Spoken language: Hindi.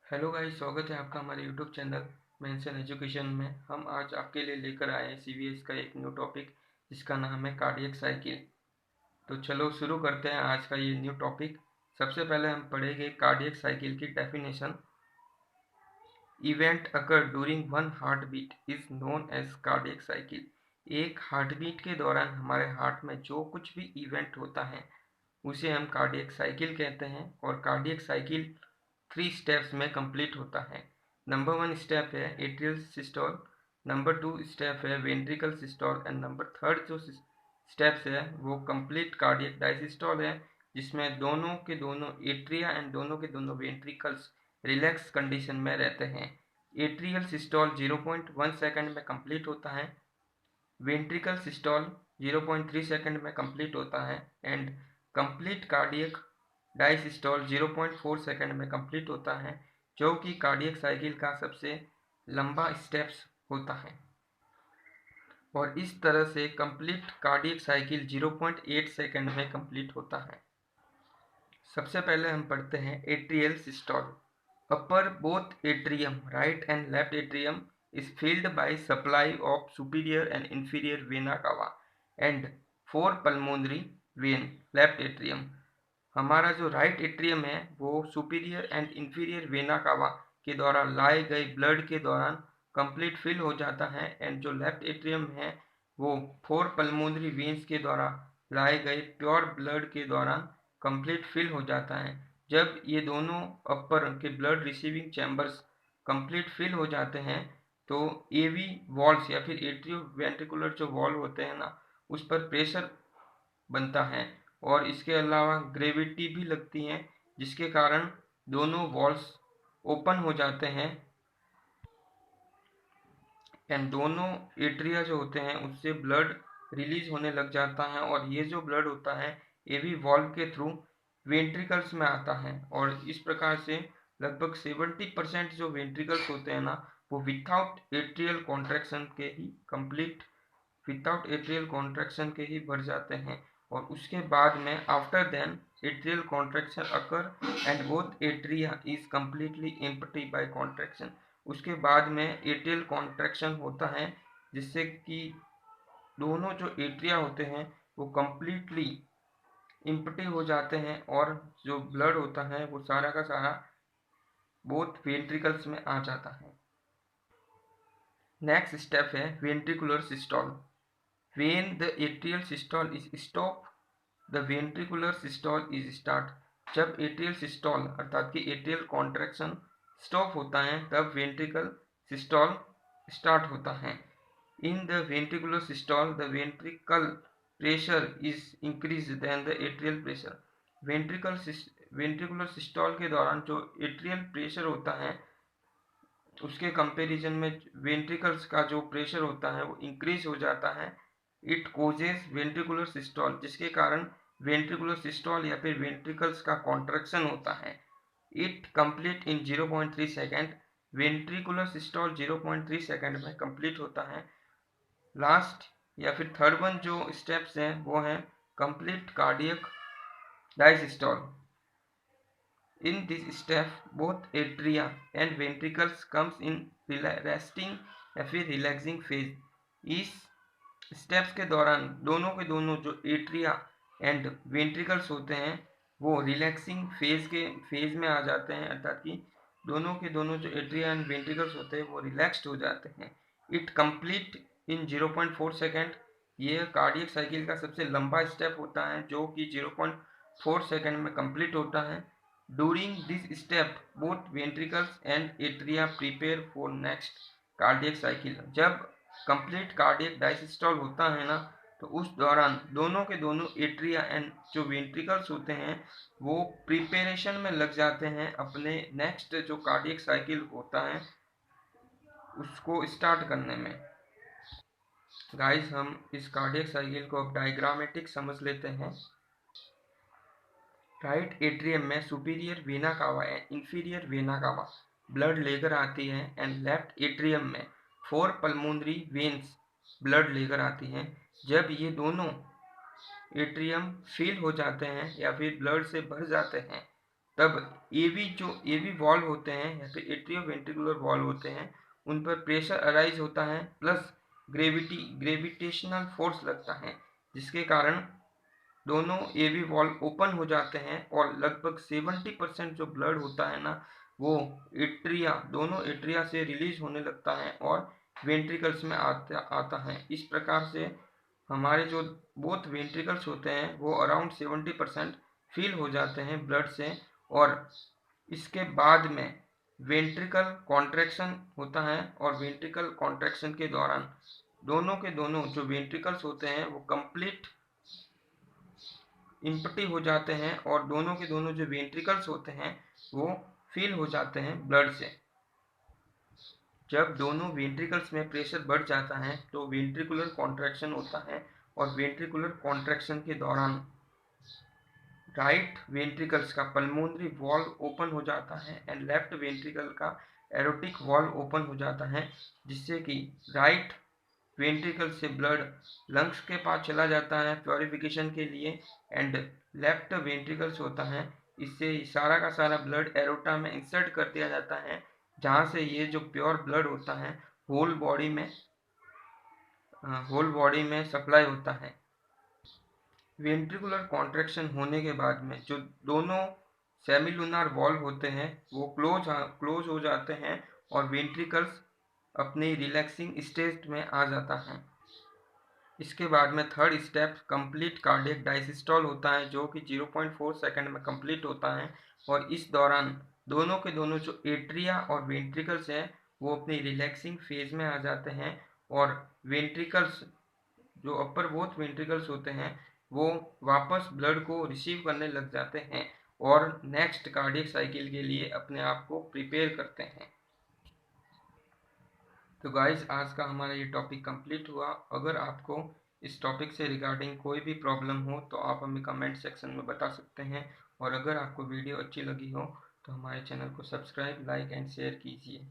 हेलो गाइस, स्वागत है आपका हमारे यूट्यूब चैनल मेंशन एजुकेशन में। हम आज आपके लिए लेकर आए हैं सीवीएस का एक न्यू टॉपिक जिसका नाम है कार्डियक साइकिल। तो चलो शुरू करते हैं आज का ये न्यू टॉपिक। सबसे पहले हम पढ़ेंगे कार्डियक साइकिल की definition. Event occur during one heart beat is known as cardiac cycle. एक हार्ट बीट के दौरान हमारे हार्ट में जो कुछ भी इवेंट होता है उसे हम कार्डियक साइकिल कहते हैं। और कार्डियक साइकिल 3 स्टेप्स में कंप्लीट होता है। नंबर 1 स्टेप है एट्रियल सिस्टोल, नंबर 2 स्टेप है वेंट्रिकल सिस्टोल एंड नंबर 3 जो स्टेप्स है वो कंप्लीट कार्डियक डायसिस्टोल है, जिसमें दोनों के दोनों एट्रिया एंड दोनों के दोनों वेंट्रिकल्स रिलैक्स कंडीशन में रहते हैं। एट्रियल सिस्टोल 0.1 सेकंड में कंप्लीट होता है, वेंट्रिकल सिस्टोल 0.3 सेकंड में कंप्लीट होता है एंड कंप्लीट कार्डियक डायसिस्टोल 0.4 सेकंड में कंप्लीट होता है, जो कि कार्डियक साइकिल का सबसे लंबा स्टेप्स होता है। और इस तरह से कंप्लीट कार्डियक साइकिल 0.8 सेकंड में कंप्लीट होता है। सबसे पहले हम पढ़ते हैं atrial systole. Upper both atrium, right and left atrium is filled by supply of superior and inferior vena cava and 4 pulmonary vein left atrium। हमारा जो राइट एट्रियम है वो superior and inferior vena cava के द्वारा लाए गए ब्लड के दौरान कंप्लीट फिल हो जाता है एंड जो लेफ्ट एट्रियम है वो 4 पल्मोनरी वेन्स के द्वारा लाए गए प्योर ब्लड के दौरान कंप्लीट फिल हो जाता है। जब ये दोनों अपर के blood receiving chambers complete fill हो जाते हैं तो एवी वॉल्स या फिर एट्रियो वेंट्रिकुलर जो वॉल होते हैं ना उस पर प्रेशर बनता है और इसके अलावा ग्रेविटी भी लगती है, जिसके कारण दोनों वॉल्स ओपन हो जाते हैं एंड दोनों एट्रिया जो होते हैं उससे ब्लड रिलीज होने लग जाता है और ये जो ब्लड होता है ये भी वॉल्व के थ्रू वेंट्रिकल्स में आता है। और इस प्रकार से लगभग 70% जो वेंट्रिकल्स होते हैं ना वो विदाउट एट्रियल कॉन्ट्रैक्शन के ही कंप्लीट विदाउट एट्रियल कॉन्ट्रैक्शन के ही भर जाते हैं। और उसके बाद में after then atrial contraction occur and both atria is completely empty by contraction. उसके बाद में एट्रियल कॉन्ट्रैक्शन होता है जिससे कि दोनों जो एट्रिया होते हैं वो कम्प्लीटली एम्प्टी हो जाते हैं और जो ब्लड होता है वो सारा का सारा बोथ वेंट्रिकल्स में आ जाता है। नेक्स्ट स्टेप है ventricular systole. When the atrial systole is stopped, the ventricular systole is start। जब एट्रियल सिस्टोल अर्थात कि एट्रियल कॉन्ट्रैक्शन स्टॉप होता है तब वेंट्रिकल सिस्टोल स्टार्ट होता है। In the ventricular systole the ventricle pressure is increase than the atrial pressure. Ventricular systole के दौरान जो एट्रियल प्रेशर होता है उसके कंपैरिजन में वेंट्रिकल्स का जो प्रेशर होता है वो इंक्रीज हो जाता है। इट कोजेज वेंट्रिकुलर सिस्टोल, जिसके कारण वेंट्रिकुलर सिस्टोल या फिर वेंट्रिकल्स का कॉन्ट्रैक्शन होता है। It complete in 0.3 second. Ventricular systole 0.3 second में कंप्लीट होता है। लास्ट या फिर थर्ड वन जो स्टेप्स हैं वो हैं complete cardiac diastole. In this step, both atria and ventricles comes in resting या फिर रिलैक्सिंग फेज। इस स्टेप्स के दौरान दोनों के दोनों जो एट्रिया एंड वेंट्रिकल्स होते हैं वो रिलैक्सिंग फेज में आ जाते हैं, अर्थात कि दोनों के दोनों जो एट्रिया एंड वेंट्रिकल्स होते हैं वो रिलैक्स्ड हो जाते हैं। It complete in 0.4 second. ये कार्डियक साइकिल का सबसे लंबा स्टेप होता है जो कि 0.4 सेकेंड में कंप्लीट होता है। During this step, both ventricles and atria prepare for next cardiac cycle। जब complete cardiac diastole होता है ना तो उस दौरान दोनों के दोनों एट्रिया एंड जो वेंट्रिकल्स होते हैं वो प्रिपरेशन में लग जाते हैं अपने नेक्स्ट जो कार्डियक साइकिल होता है उसको स्टार्ट करने में। गाइस, हम इस कार्डियक साइकिल को अब डायग्रामेटिक समझ लेते हैं। राइट एट्रियम में superior vena cava and inferior vena cava blood लेकर आती है एंड लेफ्ट एट्रियम में 4 पल्मोनरी वेन्स ब्लड लेकर आती हैं। जब ये दोनों एट्रियम फिल हो जाते हैं या फिर ब्लड से भर जाते हैं तब एवी वॉल्व होते हैं या फिर एट्रियोवेंट्रिकुलर वॉल्व होते हैं, उन पर प्रेशर अराइज होता है प्लस ग्रेविटेशनल फोर्स लगता है, जिसके कारण दोनों एवी वॉल्व ओपन हो जाते हैं और लगभग 70% जो ब्लड होता है ना, वो दोनों एट्रिया से रिलीज होने लगता है और वेंट्रिकल्स में आता है। इस प्रकार से हमारे जो बोथ वेंट्रिकल्स होते हैं वो अराउंड 70% फिल हो जाते हैं ब्लड से, और इसके बाद में वेंट्रिकल कॉन्ट्रैक्शन होता है, और वेंट्रिकल कॉन्ट्रैक्शन के दौरान दोनों के दोनों जो वेंट्रिकल्स होते हैं वो कंप्लीट इम्पटी हो जाते हैं, और दोनों के दोनों जो वेंट्रिकल्स होते हैं वो फिल हो जाते हैं ब्लड से। जब दोनों वेंट्रिकल्स में प्रेशर बढ़ जाता है तो वेंट्रिकुलर कॉन्ट्रैक्शन होता है, और वेंट्रिकुलर कॉन्ट्रैक्शन के दौरान राइट वेंट्रिकल्स का पल्मोनरी वॉल्व ओपन हो जाता है एंड लेफ्ट वेंट्रिकल का एरोटिक वॉल्व ओपन हो जाता है, जिससे कि राइट वेंट्रिकल से ब्लड लंग्स के पास चला जाता है प्योरिफिकेशन के लिए, एंड लेफ्ट वेंट्रिकल्स होता है, इससे सारा का सारा ब्लड एरोटा में इंसर्ट कर दिया जाता है, जहाँ से ये जो प्योर ब्लड होता है होल बॉडी में सप्लाई होता है। वेंट्रिकुलर कॉन्ट्रैक्शन होने के बाद में जो दोनों सेमिलुनार वॉल्व होते हैं वो क्लोज हो जाते हैं और वेंट्रिकल्स अपनी रिलैक्सिंग स्टेज में आ जाता है। इसके बाद में थर्ड स्टेप कंप्लीट कार्डियक डायसिस्टॉल होता है, जो कि 0.4 सेकंड में कंप्लीट होता है, और इस दौरान दोनों के दोनों जो एट्रिया और वेंट्रिकल्स हैं वो अपनी रिलैक्सिंग फेज में आ जाते हैं, और वेंट्रिकल्स जो अपर बोथ वेंट्रिकल्स होते हैं वो वापस ब्लड को रिसीव करने लग जाते हैं और नेक्स्ट कार्डियक साइकिल के लिए अपने आप को प्रिपेयर करते हैं। तो गाइस, आज का हमारा ये टॉपिक कंप्लीट हुआ। अगर आपको इस टॉपिक से रिगार्डिंग कोई भी प्रॉब्लम हो तो आप हमें कमेंट सेक्शन में बता सकते हैं, और अगर आपको वीडियो अच्छी लगी हो तो हमारे चैनल को सब्सक्राइब, लाइक एंड शेयर कीजिए।